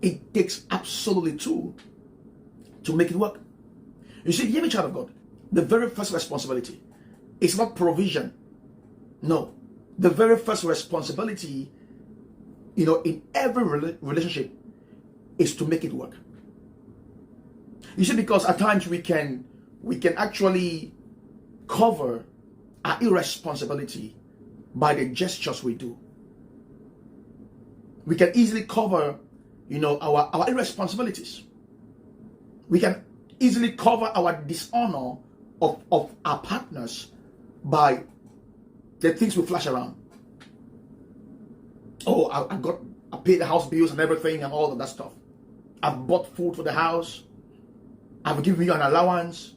It takes absolutely two to make it work. You see, hear me, child of God. The very first responsibility is not provision. No. The very first responsibility, in every relationship is to make it work. You see, because at times we can actually cover our irresponsibility by the gestures we do. We can easily cover, our irresponsibilities. We can easily cover our dishonor of our partners by the things we flash around. Oh, I paid the house bills and everything and all of that stuff. I've bought food for the house. I've given you an allowance.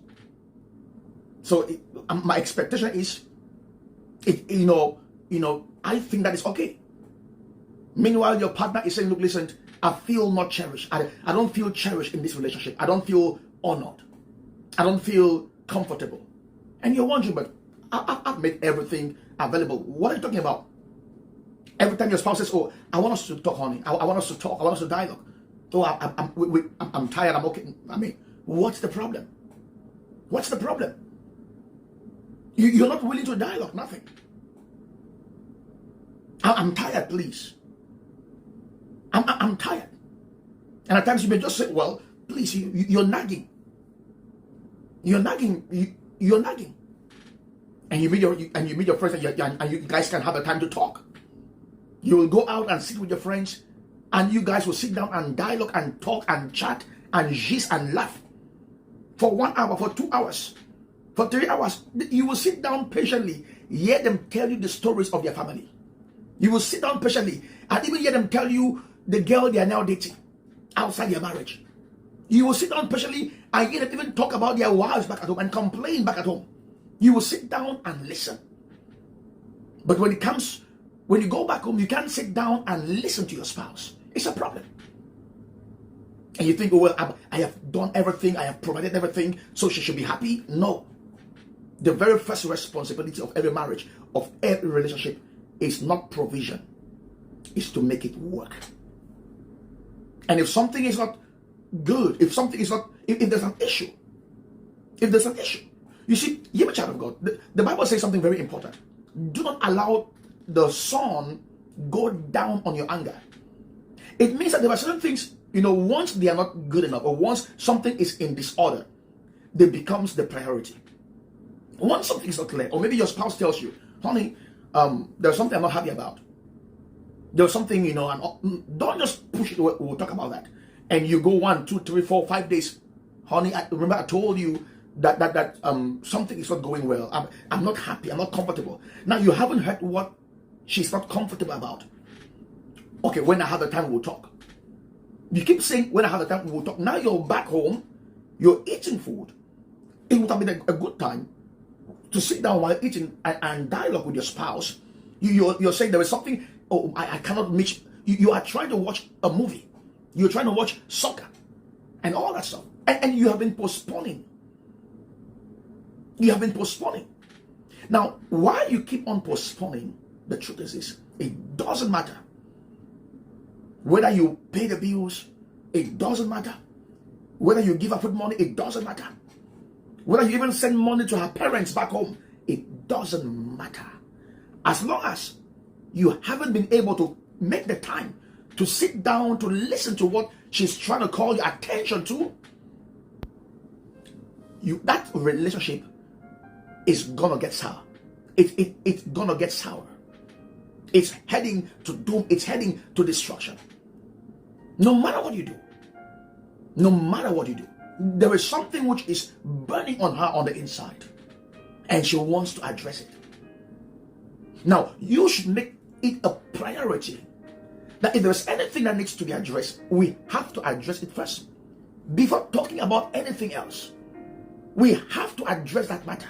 So my expectation is, I think that is okay. Meanwhile, your partner is saying, look, listen, I feel not cherished. I don't feel cherished in this relationship. I don't feel honored. I don't feel comfortable. And you're wondering, but I've made everything available. What are you talking about? Every time your spouse says, oh, I want us to talk, honey. I want us to talk. I want us to dialogue. Oh, I'm tired. I'm okay. I mean, what's the problem? What's the problem? You're not willing to dialogue. Nothing. I'm tired, please. I'm tired. And at times you may just say, well, please, you're nagging. You're nagging. You're nagging. And you meet your friends and you guys can have a time to talk. You will go out and sit with your friends and you guys will sit down and dialogue and talk and chat and gist and laugh for 1 hour, for 2 hours, for 3 hours. You will sit down patiently, hear them tell you the stories of their family. You will sit down patiently and even hear them tell you the girl they are now dating outside their marriage. You will sit down patiently and hear them even talk about their wives back at home and complain back at home. You will sit down and listen. But when you go back home, you can't sit down and listen to your spouse. It's a problem. And you think, oh, well, I have done everything, I have provided everything, so she should be happy. No. The very first responsibility of every marriage, of every relationship, is not provision. It's to make it work. And if something is not good, if there's an issue, you see, you're a child of God. The Bible says something very important. Do not allow the sun go down on your anger. It means that there are certain things, once they are not good enough, or once something is in disorder, they becomes the priority. Once something is not clear, or maybe your spouse tells you, honey, there's something I'm not happy about. There's something, and don't just push it away. We'll talk about that. And you go 1, 2, 3, 4, 5 days, honey. Remember I told you that something is not going well. I'm not happy. I'm not comfortable. Now you haven't heard what she's not comfortable about. Okay, when I have the time, we'll talk. You keep saying when I have the time, we'll talk. Now you're back home. You're eating food. It would have been a good time to sit down while eating and dialogue with your spouse. You're saying there is something. Oh, I cannot meet. You are trying to watch a movie. You're trying to watch soccer and all that stuff. And you have been postponing. You have been postponing. Now, why you keep on postponing, the truth is this. It doesn't matter. Whether you pay the bills, it doesn't matter. Whether you give her food money, it doesn't matter. Whether you even send money to her parents back home, it doesn't matter. As long as you haven't been able to make the time to sit down to listen to what she's trying to call your attention to, that relationship is gonna get sour. It's gonna get sour. It's heading to doom. It's heading to destruction. No matter what you do, no matter what you do, there is something which is burning on her on the inside, and she wants to address it. Now, you should make it a priority that if there's anything that needs to be addressed, we have to address it first. Before talking about anything else, we have to address that matter.